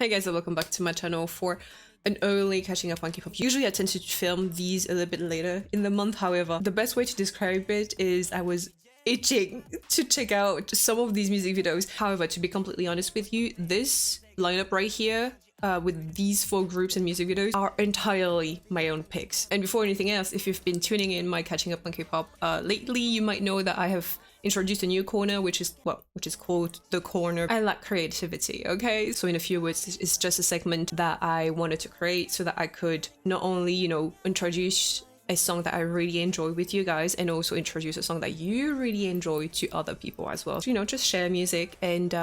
Hey guys, and welcome back to my channel for an early catching up on K-pop. Usually I tend to film these a little bit later in the month. However, the best way to describe it is I was itching to check out some of these music videos. However, to be completely honest with you, this lineup right here with these 4 groups and music videos are entirely my own picks. And before anything else, if you've been tuning in my catching up on K-pop lately, you might know that I have introduced a new corner, which is called the corner. I lack creativity, okay? So in a few words, it's just a segment that I wanted to create so that I could not only, introduce a song that I really enjoy with you guys and also introduce a song that you really enjoy to other people as well. So, just share music and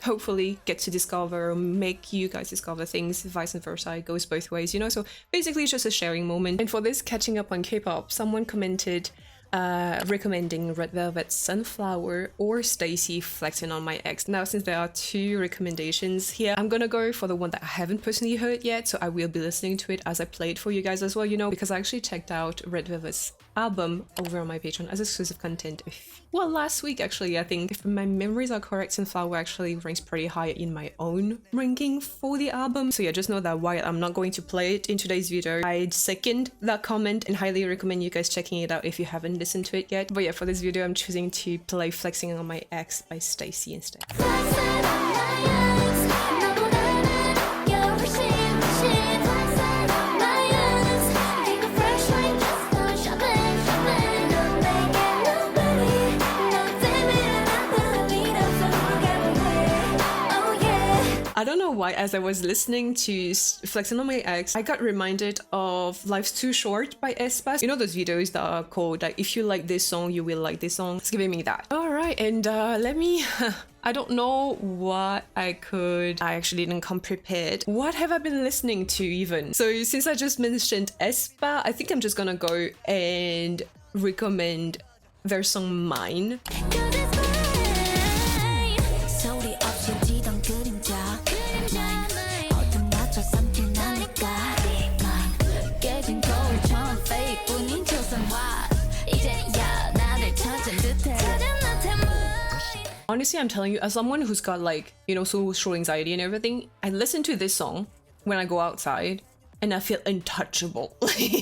hopefully get to discover or make you guys discover things, vice versa. It goes both ways, So basically it's just a sharing moment. And for this catching up on K-pop, someone commented recommending Red Velvet's Sunflower or Stacy Flexing on My Ex. Now, since there are 2 recommendations here, I'm gonna go for the one that I haven't personally heard yet, so I will be listening to it as I play it for you guys as well, because I actually checked out Red Velvet's album over on my Patreon as exclusive content last week actually. I think if my memories are correct, Sunflower actually ranks pretty high in my own ranking for the album. So yeah, just know that while I'm not going to play it in today's video, I'd second that comment and highly recommend you guys checking it out if you haven't listened to it yet. But yeah, for this video I'm choosing to play Flexing on My Ex by Stacy instead. I don't know why, as I was listening to Flexing on My Ex, I got reminded of Life's Too Short by aespa. Those videos that are called like, if you like this song, you will like this song. It's giving me that. Alright, and let me... I don't know what I actually didn't come prepared. What have I been listening to even? So since I just mentioned aespa, I think I'm just gonna go and recommend their song Mine. Honestly, I'm telling you, as someone who's got social anxiety and everything, I listen to this song when I go outside and I feel untouchable.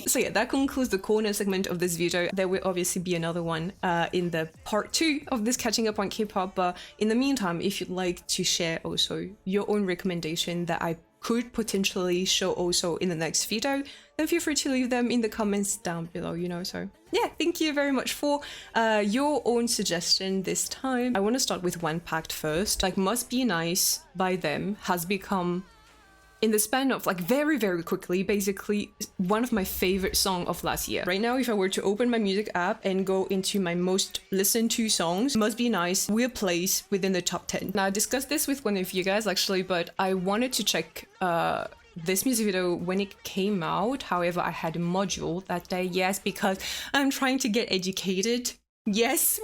So yeah, that concludes the corner segment of this video. There will obviously be another one in the part 2 of this catching up on K-pop, but in the meantime, if you'd like to share also your own recommendation that I could potentially show also in the next video, then feel free to leave them in the comments down below, so yeah, thank you very much for your own suggestion this time. I want to start with one PACT first. Must Be Nice by them has become, in the span of very, very quickly, basically one of my favorite songs of last year. Right now, if I were to open my music app and go into my most listened to songs, Must Be Nice will place within the top 10. Now, I discussed this with one of you guys actually, but I wanted to check this music video when it came out. However, I had a module that day, yes, because I'm trying to get educated. Yes.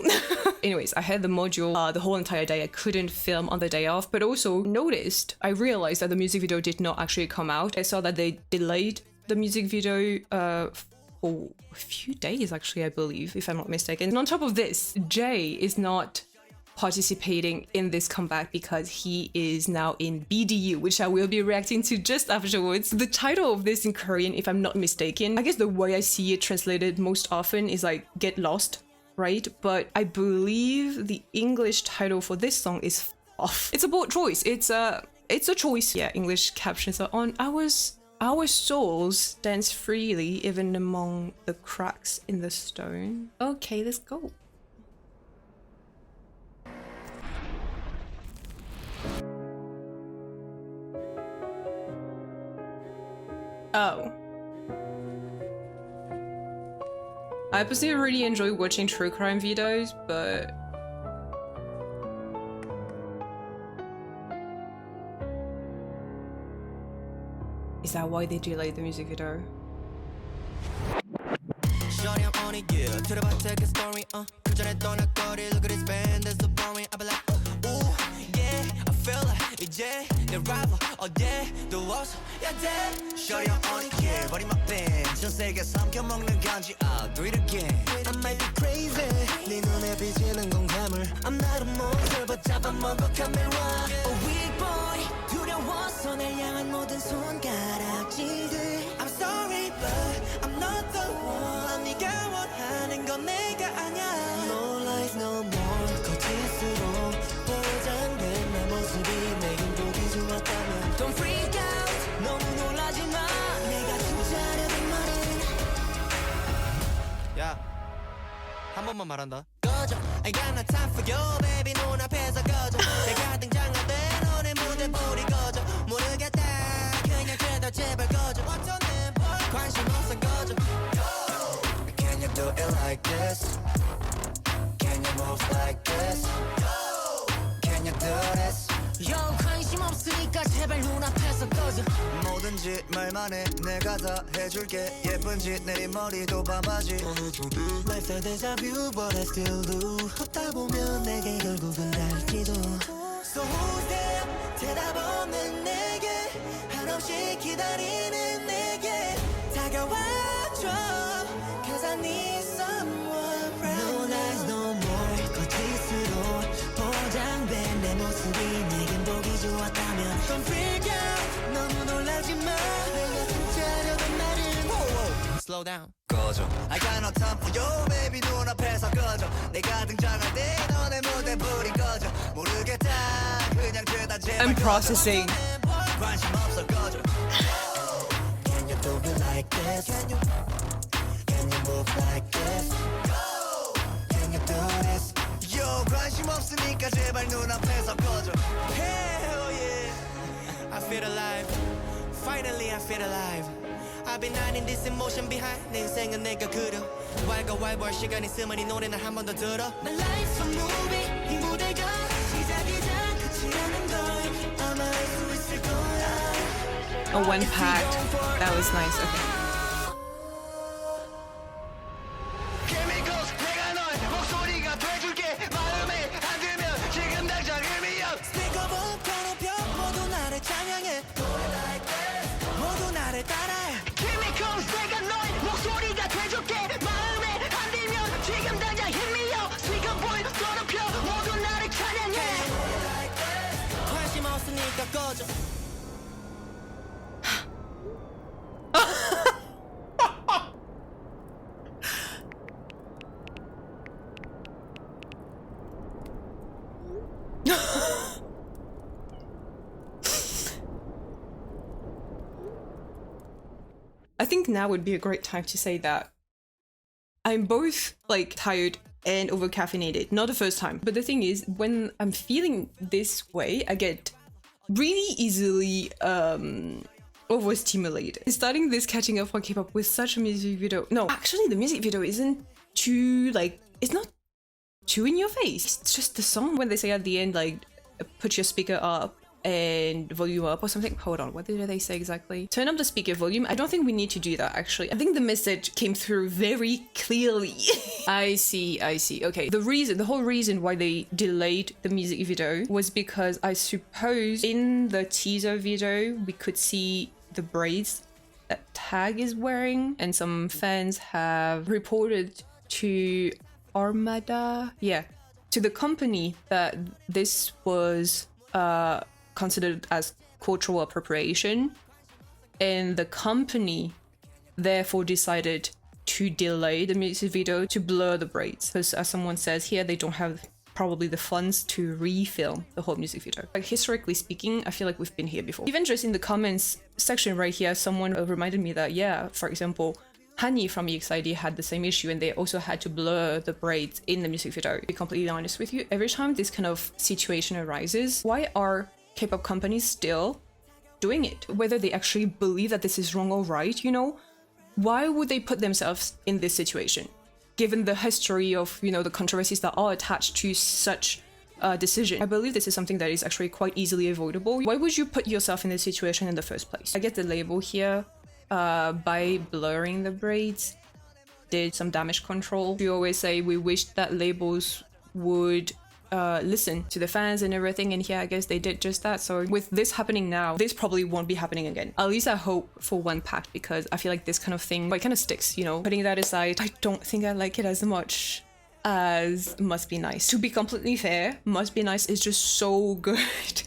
Anyways, I had the module the whole entire day. I couldn't film on the day off, but also I realized that the music video did not actually come out. I saw that they delayed the music video for a few days actually, I believe, if I'm not mistaken. And on top of this, Jay is not participating in this comeback because he is now in B.D.U, which I will be reacting to just afterwards. The title of this in Korean, if I'm not mistaken, I guess the way I see it translated most often is Get Lost, right? But I believe the English title for this song is Off. It's a bold choice. It's a choice. Yeah, English captions are on. Our souls dance freely even among the cracks in the stone. Okay, let's go. Oh. I personally really enjoy watching true crime videos, but is that why they delayed the music video? 이제 내 rival 어제 또 없어 yeah damn shorty I'm on it yeah 버린 my pen 전 세계 삼켜먹는 간지 I'll do it again I might be crazy 네 눈에 비치는 공감을 I'm not a monster but 잡아먹어 카메라 A weak boy 두려웠어 손을 향한 모든 손가락질들 I'm sorry but I'm not the one 네가 원하는 건 내가 아냐 No lies no more 거짓으로 포장된 내 모습이 내겐 보기 좋았다면 Don't freak out 너무 놀라지 마 내가 진짜라는 말은 야 한 번만 말한다 꺼져 I got no time for you baby 눈앞에서 꺼져 내가 등장할 때 너네 무대 불이 꺼져 모르겠다 그냥 그래도 제발 꺼져 어쩌네 관심 없어 꺼져 Can you do it like this? Can you move like this? Can you do this? Yo 관심 없으니까 제발 눈앞에서 꺼져 뭐든지 말만 해 내가 다 해줄게 예쁜 짓 내린 머리도 밤하지 Lifestyle deja vu but I still do 걷다 보면 내게 결국은 닿을지도 So who's there 대답 없는 내게 한없이 기다리는 내게 다가와줘 Cause I need someone right No lies no more 거짓으로 포장된 내 모습이 내겐 보기 좋았다면 Don't freak out 너무 놀라지 마 내가 진짜려던 말은 Slow down 꺼져 I got no time for you baby 눈앞에서 꺼져 내가 등장할 때 너네 무대 불이 꺼져 모르겠다 그냥 죄다 제발 I'm processing. 관심 없어 꺼져 Can you do it like this? Can you move like this? Can you do this? Yo 관심 없으니까 제발 눈앞에서 꺼져 Hell yeah I feel alive Finally I feel alive I've been hiding this emotion behind 내 인생은 내가 그려 왈가왈부할 시간 있으면 이 노래는 한 번 더 들어 My life's a movie 이 무대가 시작이자 끝이라는 걸 아마 알 수 있을 거야 Oh, when packed. That was nice. Okay. Chemicals 내가 널 목소리가 돼줄게 마음에 안 들면 지금 당장 의미 없 Speakable 펴놓혀 모두 나를 찬양해 모두 나를 따라해 Chemicals 내가 널 목소리가 돼줄게 마음에 안 들면 지금 당장 힘이 없 Speakable 펴놓혀 모두 나를 찬양해 관심 없으니까 꺼져 I think now would be a great time to say that I'm both like tired and over caffeinated. Not the first time, but the thing is, when I'm feeling this way, I get really easily overstimulated. Starting this catching up on K-pop with such a music video. No, actually, the music video isn't too like it's not too in your face. It's just the song when they say at the end like put your speaker up and volume up or something. Hold on, what did they say exactly? Turn up the speaker volume. I don't think we need to do that actually. I think the message came through very clearly. I see. Okay, the whole reason why they delayed the music video was because I suppose in the teaser video we could see the braids that Tag is wearing, and some fans have reported to Armada, to the company that this was considered as cultural appropriation, and the company therefore decided to delay the music video to blur the braids, because as someone says here, they don't have probably the funds to refilm the whole music video. Like, historically speaking, I feel like we've been here before. Even just in the comments section right here, someone reminded me that, yeah, for example, Hani from EXID had the same issue, and they also had to blur the braids in the music video. To be completely honest with you, every time this kind of situation arises, why are K-pop companies still doing it? Whether they actually believe that this is wrong or right, you know? Why would they put themselves in this situation? Given the history of, you know, the controversies that are attached to such a decision. I believe this is something that is actually quite easily avoidable. Why would you put yourself in this situation in the first place? I get the label here, by blurring the braids, did some damage control. We always say we wish that labels would listen to the fans and everything, and here I guess they did just that. So with this happening now, this probably won't be happening again. At least I hope for one PACT, because I feel like this kind of thing, well, it kind of sticks, you know. Putting that aside, I don't think I like it as much as Must Be Nice. To be completely fair, Must Be Nice is just so good.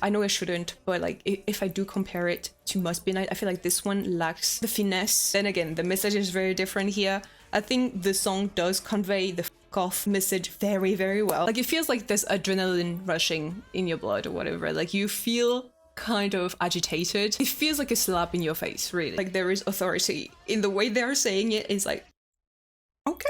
I know I shouldn't, but like if I do compare it to Must Be Nice, I feel like this one lacks the finesse. Then again, the message is very different here. I think the song does convey the off message very, very well. Like it feels like there's adrenaline rushing in your blood or whatever. Like you feel kind of agitated. It feels like a slap in your face, really. Like there is authority in the way they're saying it. It's like, okay.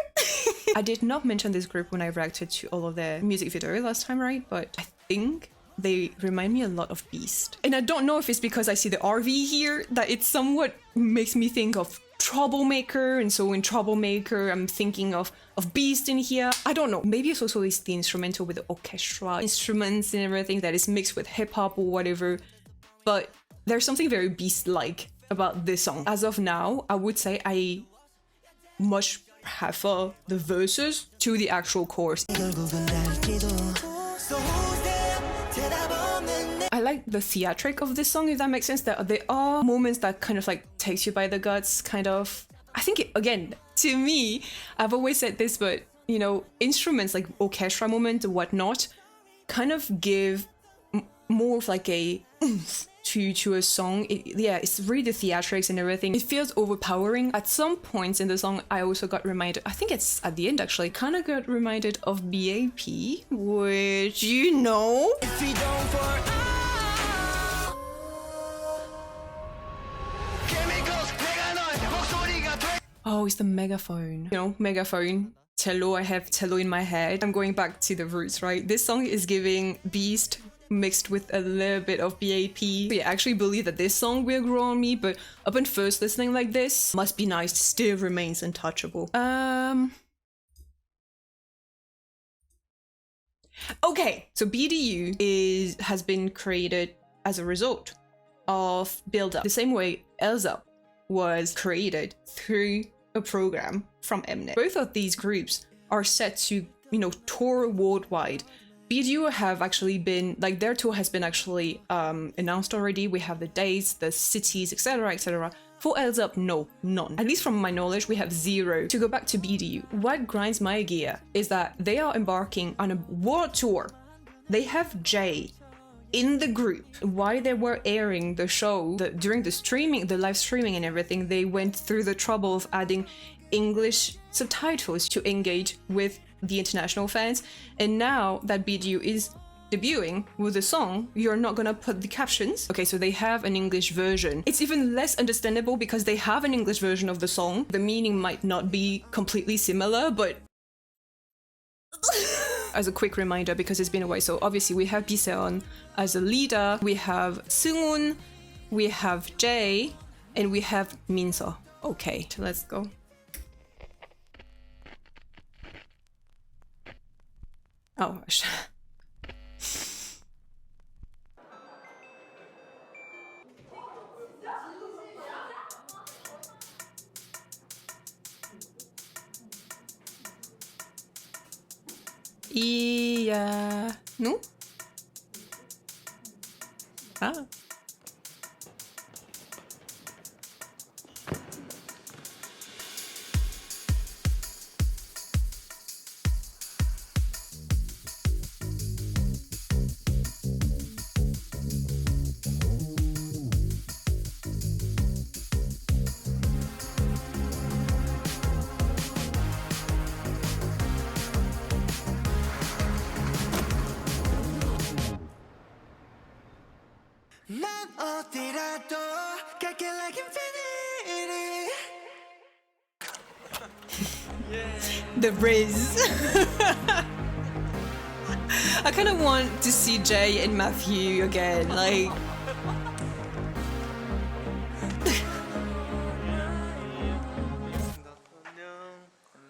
I did not mention this group when I reacted to all of their music videos last time, right? But I think they remind me a lot of Beast. And I don't know if it's because I see the RV here that it somewhat makes me think of Troublemaker, and so in Troublemaker I'm thinking of Beast in here. I don't know, maybe it's also the instrumental with the orchestra instruments and everything that is mixed with hip-hop or whatever, but there's something very Beast-like about this song. As of now, I would say I much prefer the verses to the actual chorus. I like the theatric of this song, if that makes sense. That there are moments that kind of like takes you by the guts, kind of. I think it, again, to me, I've always said this, but you know, instruments like orchestra moments and whatnot kind of give more of like a oomph to a song. It's really the theatrics and everything. It feels overpowering. At some points in the song, I also got reminded, I think it's at the end actually, kind of got reminded of BAP, which you know. If you don't for Oh, it's the megaphone. You know, megaphone. Cello, I have cello in my head. I'm going back to the roots, right? This song is giving Beast mixed with a little bit of BAP. I actually believe that this song will grow on me, but upon first listening like this, Must Be Nice still remains untouchable. Okay, so B.D.U has been created as a result of Build-Up. The same way Elza was created through a program from Mnet. Both of these groups are set to, you know, tour worldwide. B.D.U have actually been, like, their tour has been actually announced already. We have the dates, the cities, etc, etc. For Elza, no, none. At least from my knowledge, we have zero. To go back to B.D.U, what grinds my gear is that they are embarking on a world tour. They have Jay in the group. While they were airing the show, during the streaming, the live streaming and everything, they went through the trouble of adding English subtitles to engage with the international fans. And now that B.D.U is debuting with the song, you're not gonna put the captions. Okay, so they have an English version. It's even less understandable because they have an English version of the song. The meaning might not be completely similar, but as a quick reminder, because it's been a while, so obviously we have Biseon as a leader, we have Seunghoon, we have Jae, and we have Minso. Okay, let's go. Oh, no? Ah. 난 어디라도 갈게 like infinity. The Riz. I kind of want to see Jay and Matthew again, like.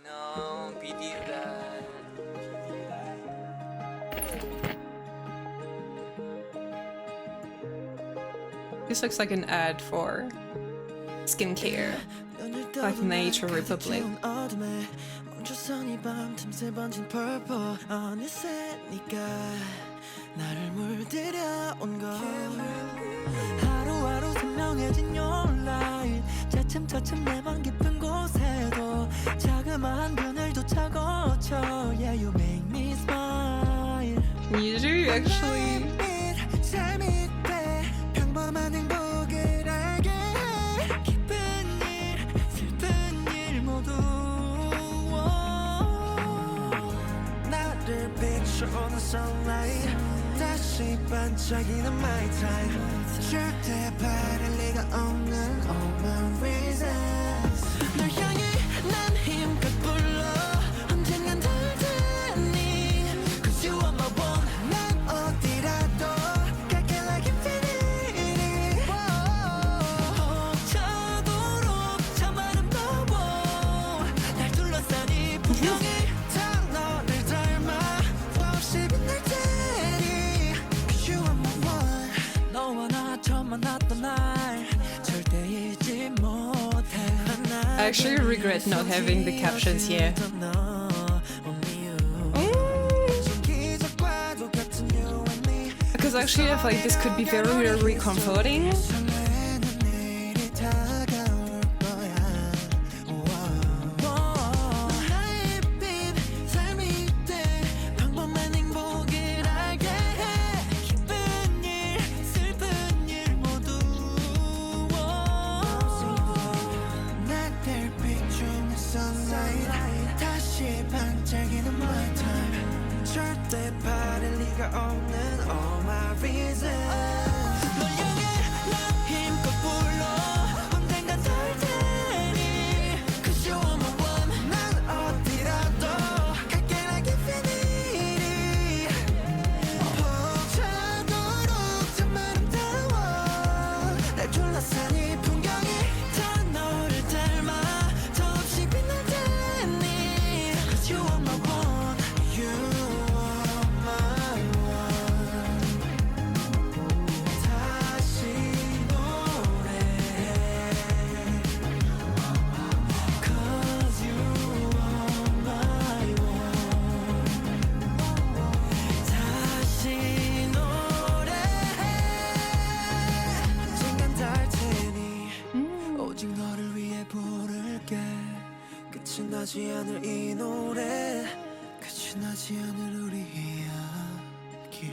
No, B.D.U. This looks like an ad for skincare, like Nature Republic. 하루하루 선명해진 your light 차츰차츰 내 맘 깊은 곳에도 자그마한 그늘조차 거쳐 Yeah, you actually. 반짝이는 my time 절대 바랄 리가 없는 all my reasons 널 향해 난 힘껏 불러 언젠간 닿을 테니 Cause you are my one 난 어디라도 갈게 like infinity 벅차도록 참 아름다워 날 둘러싼 이 풍경이 다 너를 닮아 더없이 빛날 테니 Cause you are my one 너와 나 처음 만났던 날 절대 잊지 못해 I actually regret not having the captions here. Because actually I feel like this could be very, very comforting. 절대 바랄 리가 없는 all my reasons 널 향해 난 힘껏 불러 언젠간 닿을 테니 Cause you are my one 난 어디라도 갈게 like infinity 벅차도록 참 아름다워 날 둘러싼 이 풍경이 다 너를 닮아 더없이 빛날 테니 Cause you are my one you 끝이 나지 않을 이 노래 끝이 나지 않을 우리 이야기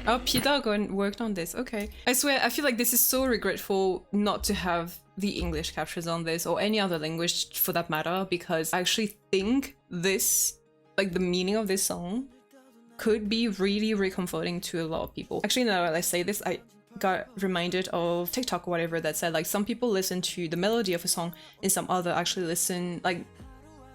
Oh, P.D.U worked on this. Okay. I swear, I feel like this is so regretful not to have the English captions on this or any other language for that matter, because I actually think this, like the meaning of this song, could be really, really comforting to a lot of people. Actually, now that I say this, I got reminded of TikTok or whatever that said like some people listen to the melody of a song and some other actually listen, like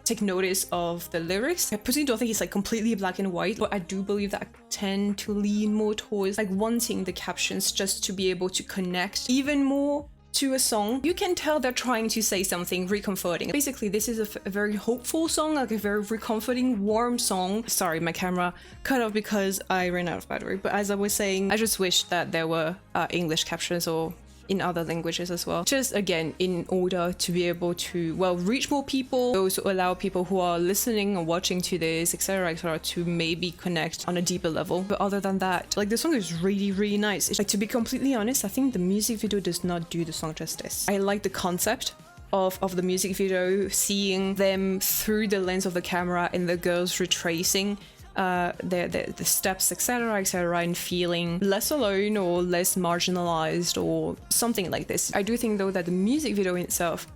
take notice of the lyrics. I personally don't think it's like completely black and white, but I do believe that I tend to lean more towards like wanting the captions just to be able to connect even more to a song. You can tell they're trying to say something recomforting. Basically, this is a very hopeful song, like a very recomforting, warm song. Sorry, my camera cut off because I ran out of battery. But as I was saying, I just wish that there were English captions or in other languages as well. Just again, in order to be able to, well, reach more people, also allow people who are listening or watching to this, etc., to maybe connect on a deeper level. But other than that, like the song is really, really nice. It's, like, to be completely honest, I think the music video does not do the song justice. I like the concept of the music video, seeing them through the lens of the camera and the girls retracing the steps, etc., and feeling less alone or less marginalized or something like this. I do think though that the music video in itself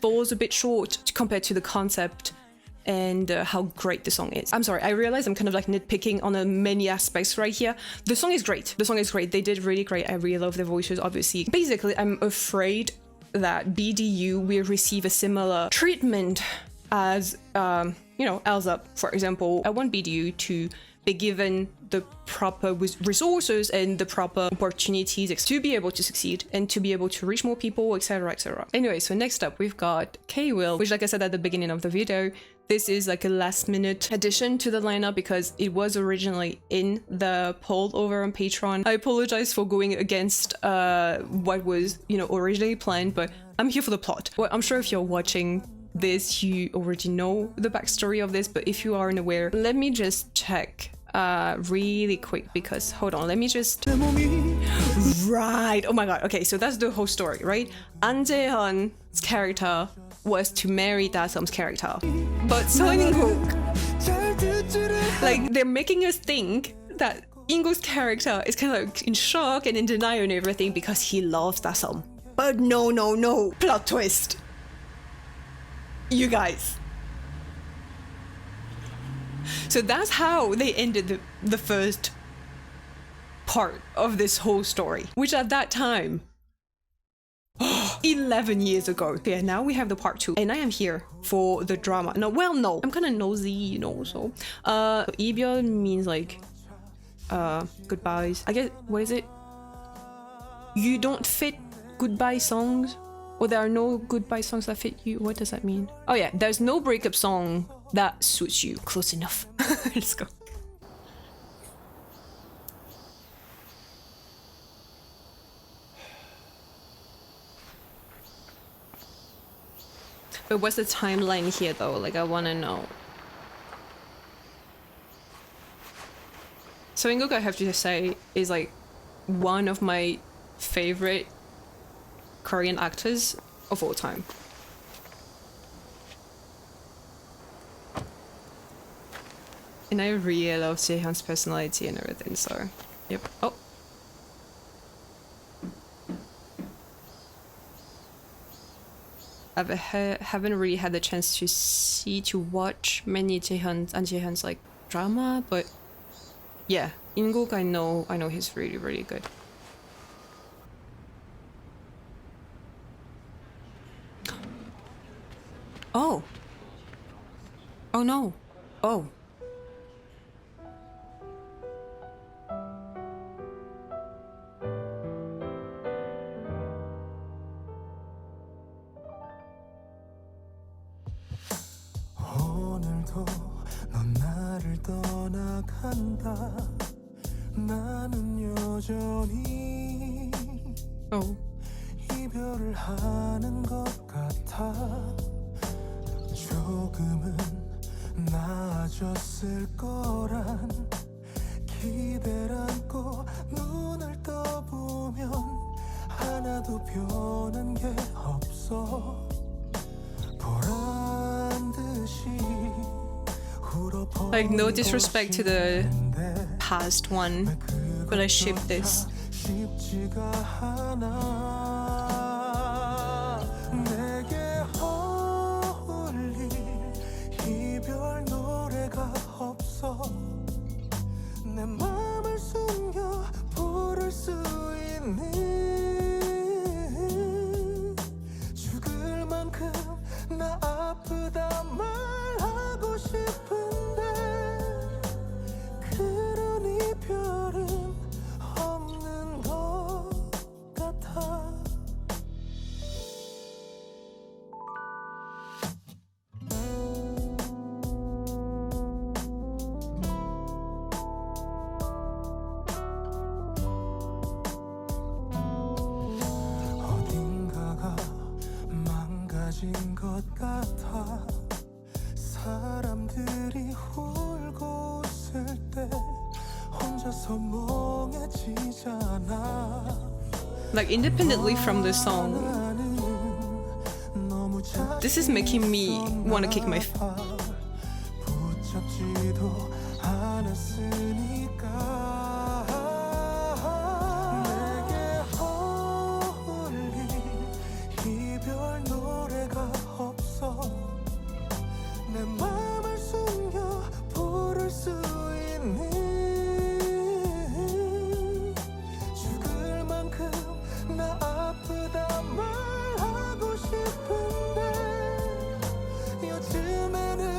falls a bit short compared to the concept and how great the song is. I'm sorry, I realize I'm kind of like nitpicking on many aspects right here. The song is great. The song is great. They did really great. I really love their voices, obviously. Basically, I'm afraid that B.D.U will receive a similar treatment as you know, Elsa, for example. I want B.D.U to be given the proper resources and the proper opportunities to be able to succeed and to be able to reach more people, etc., etc. Anyway, so next up we've got K.Will, which, like I said at the beginning of the video, this is like a last minute addition to the lineup because it was originally in the poll over on Patreon. I apologize for going against what was, you know, originally planned, but I'm here for the plot. Well, I'm sure if you're watching this, you already know the backstory of this, but if you aren't aware, let me just check really quick because, hold on, let me just... Right, oh my god, okay, so that's the whole story, right? An Jae-hyun's character was to marry Dasom's character. But Seo In-guk, like, they're making us think that In-guk's character is kind of like in shock and in denial and everything because he loves Dasom. But no, plot twist. You guys. So that's how they ended the first part of this whole story, which at that time, 11 years ago. Yeah, now we have the part 2, and I am here for the drama. No, I'm kind of nosy, you know, so. 이별 means like, goodbyes. I guess, what is it? You don't fit goodbye songs? Or there are no goodbye songs that fit you? What does that mean? Oh yeah, there's no breakup song that suits you. Close enough. Let's go. But what's the timeline here though? Like, I want to know. So In-guk, I have to just say, is like one of my favorite Korean actors of all time. And I really love Jaehyun's personality and everything, so yep. Oh. I haven't really had the chance to watch many Jaehyun's like drama, but yeah, In-guk, I know he's really, really good. Oh. Oh no. Oh. 오늘도 넌 나를 떠나간다. 나는 여전히 Oh. 이별을 하는 것 같아. 조금은 나아졌을 거란 기대를 안고 눈을 떠보면 하나도 변한 게 없어. 보란 듯이 Like, no disrespect to the past one, but I ship this. 쉽지가 않아. 내게 어울릴 이별 노래가 없어. 내 맘을 숨겨 부를 수 있는 죽을 만큼 나 아프다 말하고 싶은데 그런 이별은 없는 것 같아. 어딘가가 망가진 것 같아. 사람들이 울고 웃을 때 혼자서 멍해지잖아. Like, independently from the song, this is making me want to kick my 붙잡지도 않았으니까. 내게 어울릴 이별 노래가 없어. 내 맘을 숨겨 부를 수 있는 죽을 만큼 나 아프다 말하고 싶은데 요즘에는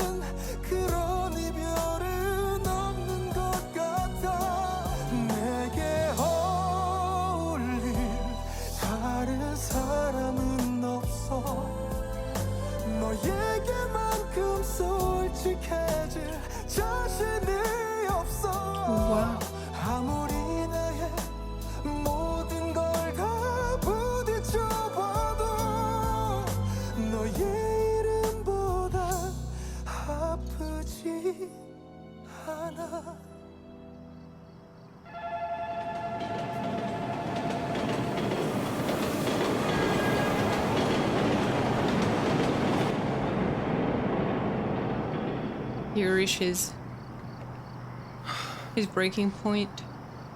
he reach his breaking point.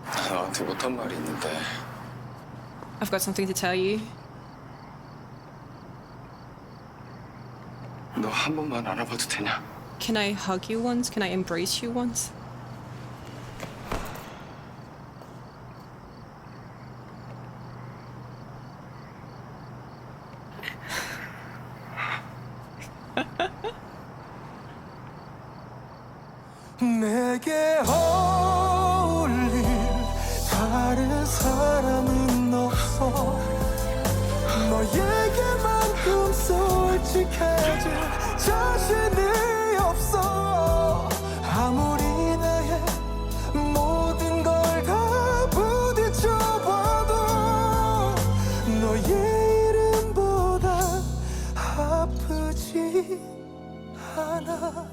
나한테 못한 말이 있는데 I've got something to tell you. 너 한 번만 안아봐도 되냐? Can I hug you once? Can I embrace you once? 내게 어울릴 다른 사람은 없어 너에게만큼 솔직해질 자신이 없어 아무리 나의 모든 걸 다 부딪혀봐도 너의 이름보다 아프지 않아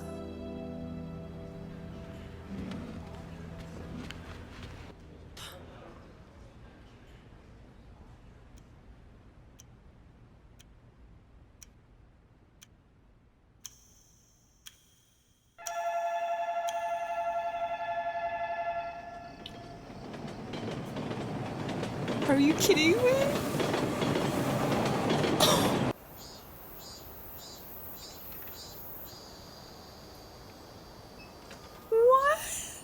Are you kidding me? What?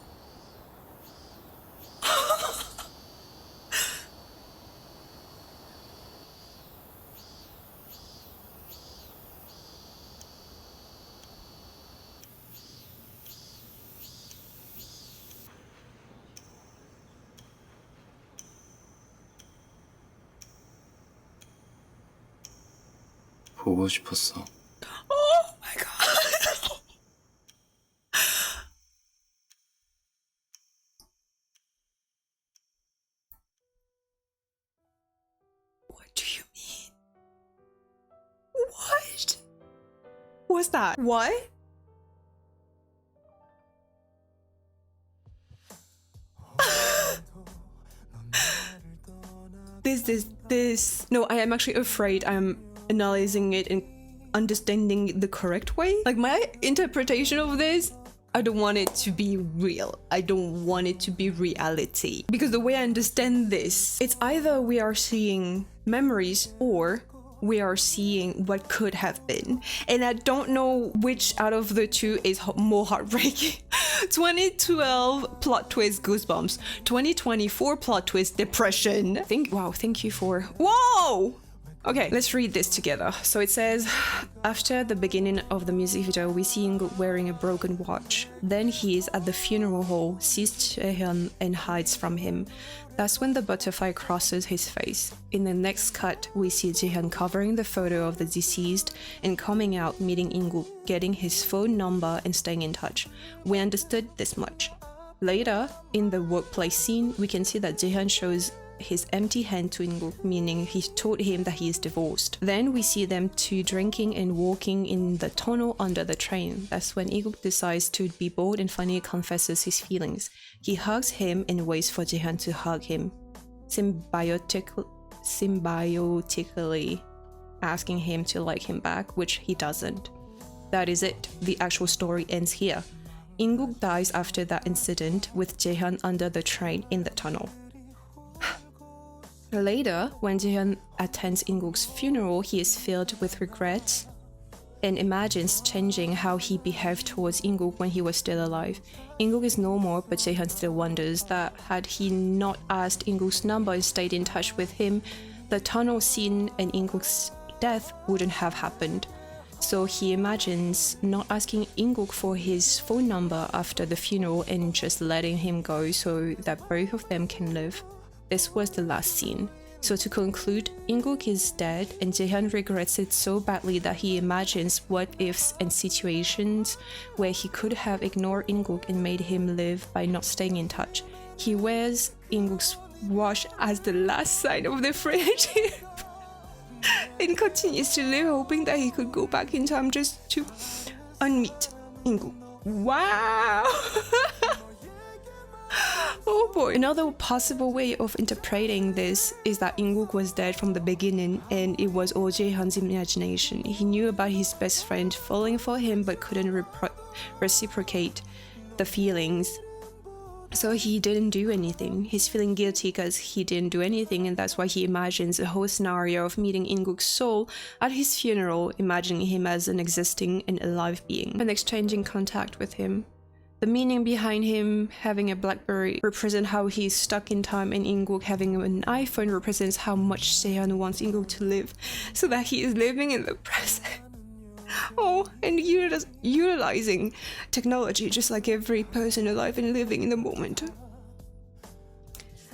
보고 싶었어. Oh my god. What do you mean? What? What's that? What? This. No, I am actually afraid I'm analyzing it and understanding the correct way. Like my interpretation of this, I don't want it to be real. I don't want it to be reality. Because the way I understand this, it's either we are seeing memories or we are seeing what could have been. And I don't know which out of the two is more heartbreaking. 2012 plot twist goosebumps. 2024 plot twist depression. Thank you for... Whoa! Okay, let's read this together. So it says, after the beginning of the music video, we see Ingo wearing a broken watch. Then he is at the funeral hall, sees Jaehyun and hides from him. That's when the butterfly crosses his face. In the next cut, we see Jaehyun covering the photo of the deceased and coming out, meeting Ingo, getting his phone number and staying in touch. We understood this much. Later, in the workplace scene, we can see that Jaehyun shows his empty hand to Inguk, meaning he told him that he is divorced. Then we see them two drinking and walking in the tunnel under the train. That's when Inguk decides to be bold and finally confesses his feelings. He hugs him and waits for Jaehyun to hug him, symbiotically asking him to like him back, which he doesn't. That is it. The actual story ends here. Inguk dies after that incident with Jaehyun under the train in the tunnel. Later, when Jaehyun attends Inguk's funeral, he is filled with regret and imagines changing how he behaved towards Inguk when he was still alive. Inguk is no more, but Jaehyun still wonders that had he not asked Inguk's number and stayed in touch with him, the tunnel scene and Inguk's death wouldn't have happened. So he imagines not asking Inguk for his phone number after the funeral and just letting him go so that both of them can live. This was the last scene. So to conclude, Inguk is dead and Jaehyun regrets it so badly that he imagines what ifs and situations where he could have ignored Inguk and made him live by not staying in touch. He wears Inguk's watch as the last sign of their friendship and continues to live hoping that he could go back in time just to unmeet Inguk. Wow! Oh boy. god. Another possible way of interpreting this is that Inguk was dead from the beginning and it was all Jaehyun's imagination. He knew about his best friend falling for him but couldn't reciprocate the feelings. So he didn't do anything. He's feeling guilty because he didn't do anything, and that's why he imagines a whole scenario of meeting Inguk's soul at his funeral, imagining him as an existing and alive being, and exchanging contact with him. The meaning behind him having a BlackBerry represents how he's stuck in time, and Inguk having an iPhone represents how much Jaehyun wants Inguk to live, so that he is living in the present. Oh, and utilizing technology just like every person alive and living in the moment.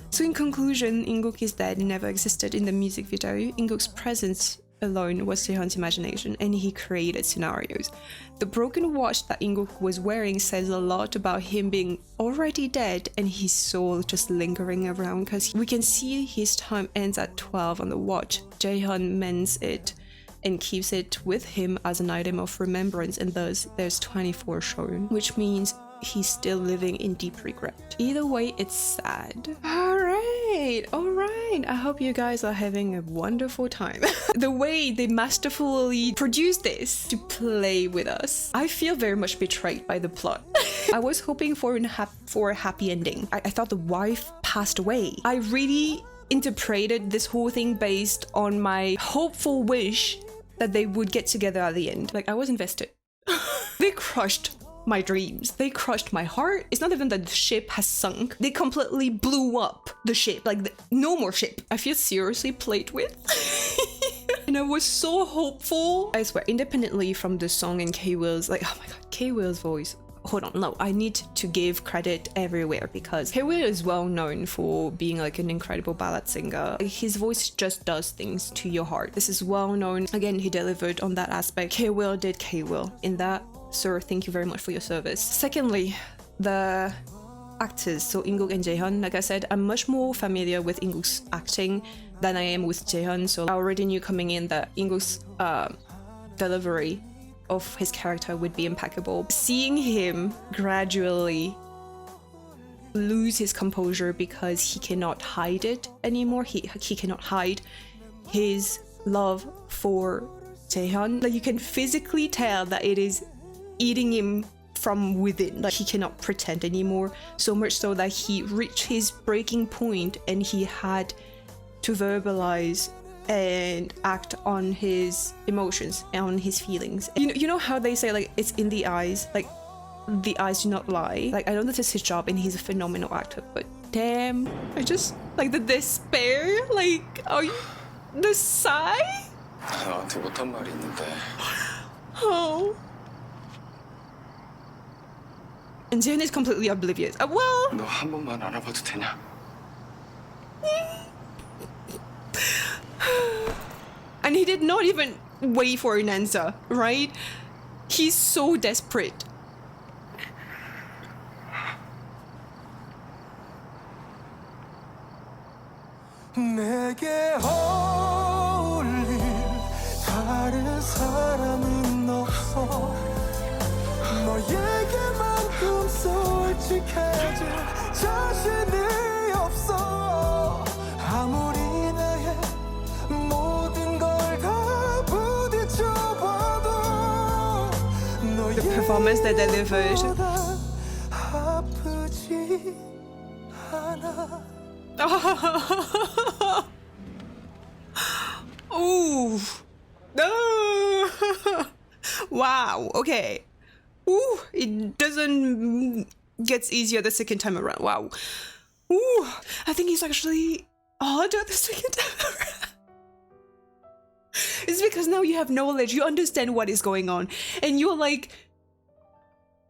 So in conclusion, Inguk is dead and never existed in the music video. Inguk's presence alone was Jaehyun's imagination, and he created scenarios. The broken watch that Inguk was wearing says a lot about him being already dead and his soul just lingering around, because we can see his time ends at 12 on the watch. Jaehyun mends it and keeps it with him as an item of remembrance, and thus there's 24 shown, which means he's still living in deep regret. Either way, it's sad. Alright, I hope you guys are having a wonderful time. The way they masterfully produced this to play with us, I feel very much betrayed by the plot. I was hoping for a happy ending. I thought the wife passed away. I really interpreted this whole thing based on my hopeful wish that they would get together at the end. Like, I was invested. They crushed my dreams. They crushed my heart. It's not even that the ship has sunk. They completely blew up the ship. Like, no more ship. I feel seriously played with. And I was so hopeful. I swear, independently from the song and K.Will's, like, oh my god, K.Will's voice. Hold on, no, I need to give credit everywhere, because K.Will is well known for being like an incredible ballad singer. His voice just does things to your heart. This is well known. Again, he delivered on that aspect. K.Will did K.Will. In that, sir, thank you very much for your service. Secondly, the actors, so Inguk and Jaehyun. Like I said, I'm much more familiar with Inguk's acting than I am with Jaehyun, so I already knew coming in that Inguk's delivery of his character would be impeccable. Seeing him gradually lose his composure because he cannot hide it anymore. He cannot hide his love for Jaehyun. Like, you can physically tell that it is eating him from within. Like, he cannot pretend anymore, so much so that he reached his breaking point and he had to verbalize and act on his emotions and on his feelings. You know how they say, like, it's in the eyes, like, the eyes do not lie. Like, I know this is his job and he's a phenomenal actor, but damn, I just, like, the despair, like, are you, the sigh? 나한테 못한 말이 있는데. Oh. And Jaehyun is completely oblivious. Well, 너 한 번만 알아봐도 되냐? and he did not even wait for an answer, right? He's so desperate. 내게 어울릴 다른 사람은 없어 너에게만큼 솔직해질 자신이 없어 아무리 나의 모든 걸 다 부딪혀봐도 The performance they delivered. 아프지 않아 Ooh. No. Wow. Okay. Ooh. It doesn't gets easier the second time around. Wow. Ooh. I think it's actually harder the second time around. It's because now you have knowledge. You understand what is going on, and you're like,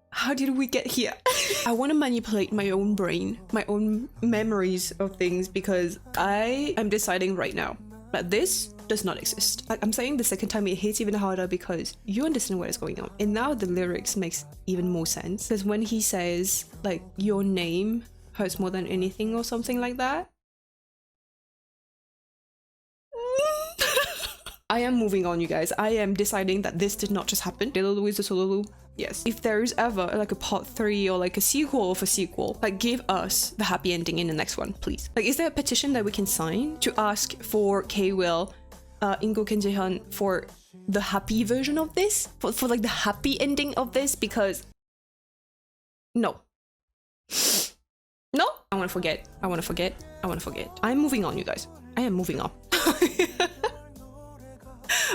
how did we get here? I want to manipulate my own brain, my own memories of things, because I am deciding right now that this does not exist. Like, I'm saying the second time it hits even harder because you understand what is going on. And now the lyrics makes even more sense. Because when he says, like, your name hurts more than anything or something like that, I I am moving on, you guys. I am deciding that this did not just happen. Delulu is a Solulu. Yes. If there is ever like a part 3 or like a sequel of a sequel, like give us the happy ending in the next one, please. Like, is there a petition that we can sign to ask for K.Will, Ingo Kenjihyun for the happy version of this? For like the happy ending of this? Because no. No? I want to forget. I want to forget. I want to forget. I'm moving on, you guys. I am moving on.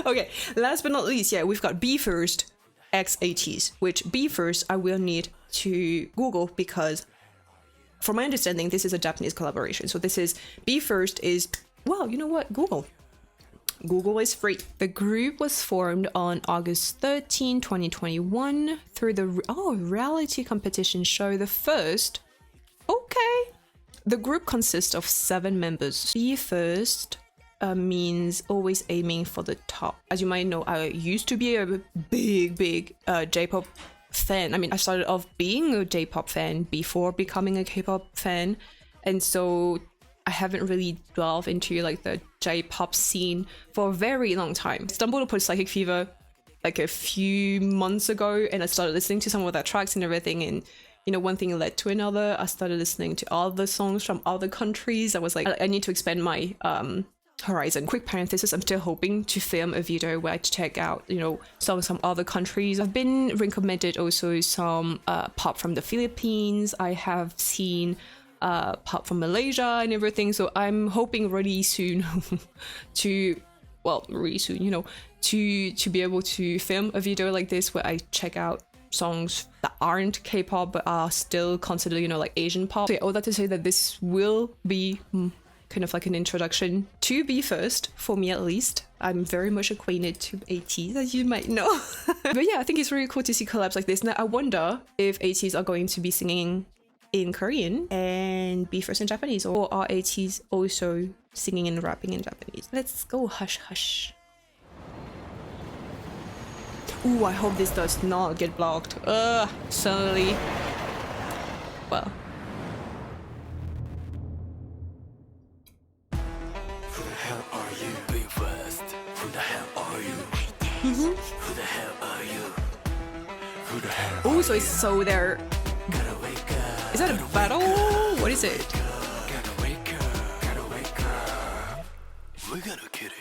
Okay, last but not least, yeah, we've got BE:FIRST x ATEEZ, which BE:FIRST I will need to Google because from my understanding, this is a Japanese collaboration. So this is BE:FIRST is, well, you know what? Google is free. The group was formed on August 13, 2021 through the reality competition show The First. Okay. The group consists of 7 members. BE:FIRST means always aiming for the top. As you might know, I used to be a big J-pop fan. I mean, I started off being a J-pop fan before becoming a K-pop fan, and so I haven't really delved into like the J-pop scene for a very long time. I stumbled upon Psychic Fever like a few months ago, and I started listening to some of their tracks and everything, and you know, one thing led to another. I started listening to other songs from other countries. I was like, I need to expand my horizon. Quick parenthesis, I'm still hoping to film a video where I check out, you know, some other countries. I've been recommended also some pop from the Philippines. I have seen pop from Malaysia and everything. So I'm hoping really soon really soon, you know, to be able to film a video like this where I check out songs that aren't K-pop but are still considered, you know, like Asian pop. So yeah, all that to say that this will be kind of like an introduction to BE:FIRST, for me at least. I'm very much acquainted to ATEEZ, as you might know. But yeah, I think it's really cool to see collabs like this. Now I wonder if ATEEZ are going to be singing in Korean and BE:FIRST in Japanese, or are ATEEZ also singing and rapping in Japanese? Let's go hush hush. Ooh, I hope this does not get blocked. Suddenly. Well. Who the hell are you? BE:FIRST. Who the hell are you? Who the hell are you? Who the hell? Oh, so it's so there. Gotta wake up. Is that a battle? What is it? Gotta wake up. Gotta wake up. We gotta get it.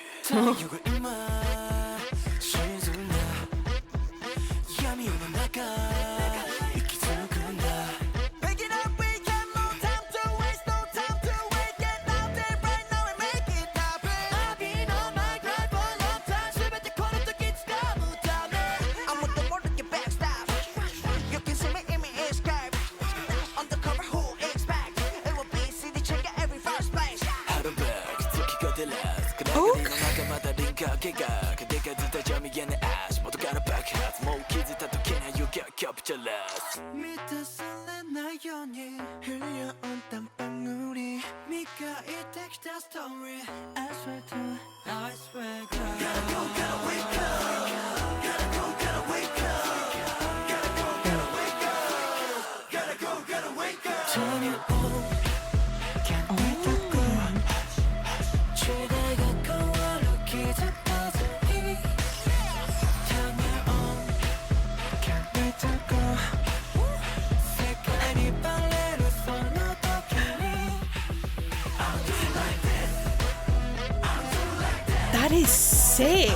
That is sick.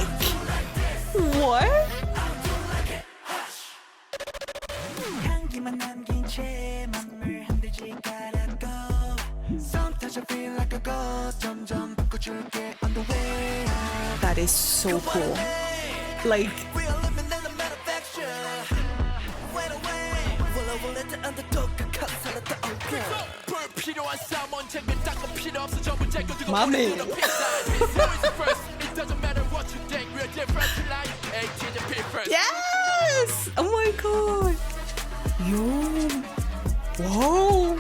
What? That is so cool. Like, my man. Yes! Oh my god. Yo. Whoa.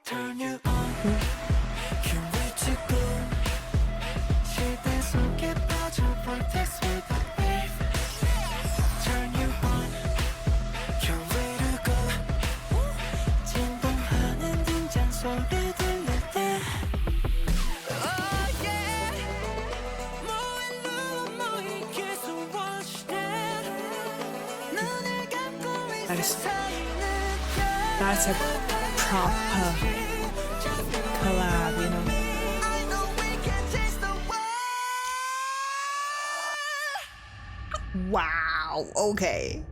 Turn you on. Can't wait to go. Turn you on. Can't wait to go. 진동하는 등장 소리 들릴 때 That's a proper collab, you know. Wow, okay.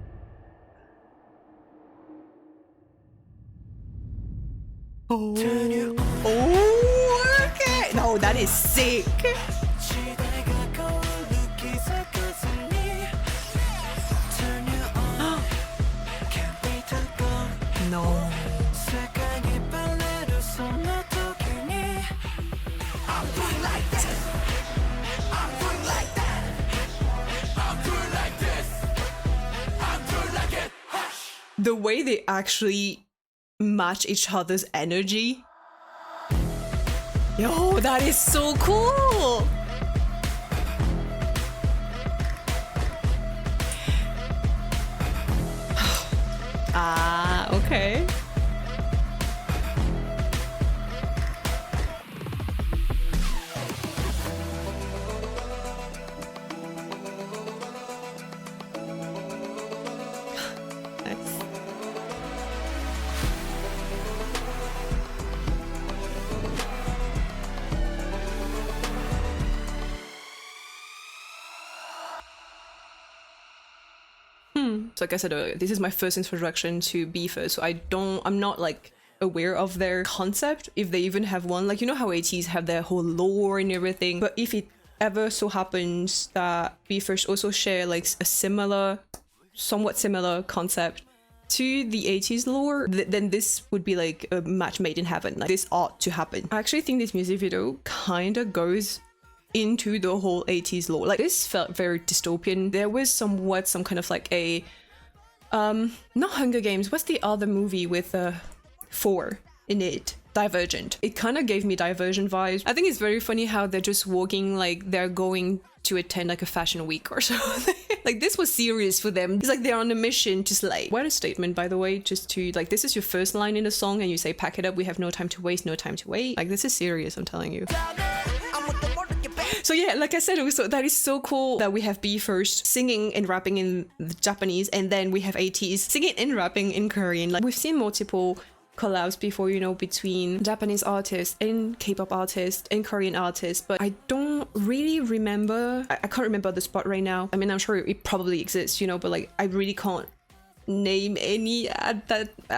Oh, okay. No, that is sick. No. The way they actually match each other's energy. Yo, that is so cool. Ah, okay. So like I said earlier, this is my first introduction to B.D.U, so I'm not like aware of their concept, if they even have one. Like, you know how ATEEZ have their whole lore and everything, but if it ever so happens that B.D.U also share like a similar, somewhat similar concept to the ATEEZ lore, then this would be like a match made in heaven. Like, this ought to happen. I actually think this music video kind of goes into the whole ATEEZ lore. Like, this felt very dystopian. There was somewhat some kind of like a not Hunger Games, what's the other movie with 4 in it? Divergent. It kind of gave me Divergent vibes. I think it's very funny how they're just walking like they're going to attend like a fashion week or something. Like, this was serious for them. It's like they're on a mission to slay. What a statement, by the way, just to like, this is your first line in the song and you say, pack it up, we have no time to waste, no time to wait. Like, this is serious, I'm telling you. So yeah, like I said, also that is so cool that we have B.D.U singing and rapping in the Japanese, and then we have ATEEZ singing and rapping in Korean. Like, we've seen multiple collabs before, you know, between Japanese artists and K-pop artists and Korean artists, but I don't really remember. I can't remember the spot right now. I mean, I'm sure it probably exists, you know, but like, I really can't name any at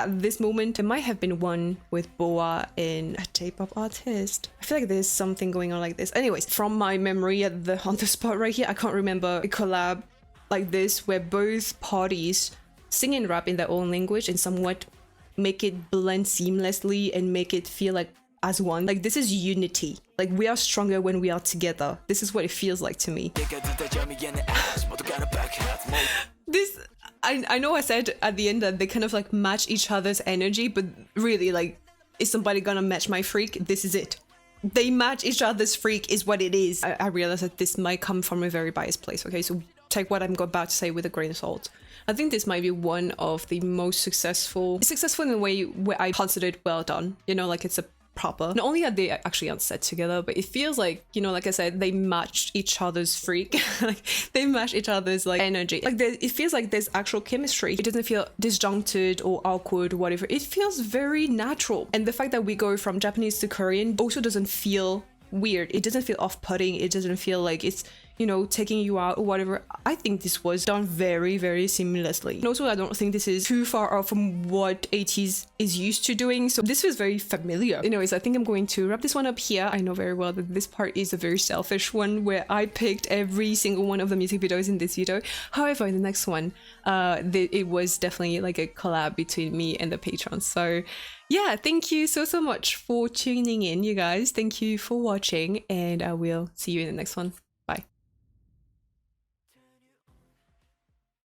this moment. There might have been one with Boa and a J-pop artist. I feel like there's something going on like this. Anyways, from my memory on the spot right here, I can't remember a collab like this where both parties sing and rap in their own language and somewhat make it blend seamlessly and make it feel like as one. Like, this is unity. Like, we are stronger when we are together. This is what it feels like to me. This, I know I said at the end that they kind of like match each other's energy, but really, like, is somebody gonna match my freak? This is it. They match each other's freak is what it is. I realize that this might come from a very biased place, okay? So take what I'm about to say with a grain of salt. I think this might be one of the most successful in a way where I consider it well done. You know, like, it's a proper. Not only are they actually on set together, but it feels like, you know, like I said, they matched each other's freak. Like, they match each other's like energy. Like, it feels like there's actual chemistry. It doesn't feel disjuncted or awkward or whatever. It feels very natural. And the fact that we go from Japanese to Korean also doesn't feel weird. It doesn't feel off-putting. It doesn't feel like it's, you know, taking you out or whatever. I think this was done very, very seamlessly. And also, I don't think this is too far off from what ATEEZ is used to doing. So this was very familiar. Anyways, I think I'm going to wrap this one up here. I know very well that this part is a very selfish one where I picked every single one of the music videos in this video. However, in the next one, it was definitely like a collab between me and the patrons. So yeah, thank you so much for tuning in, you guys. Thank you for watching, and I will see you in the next one.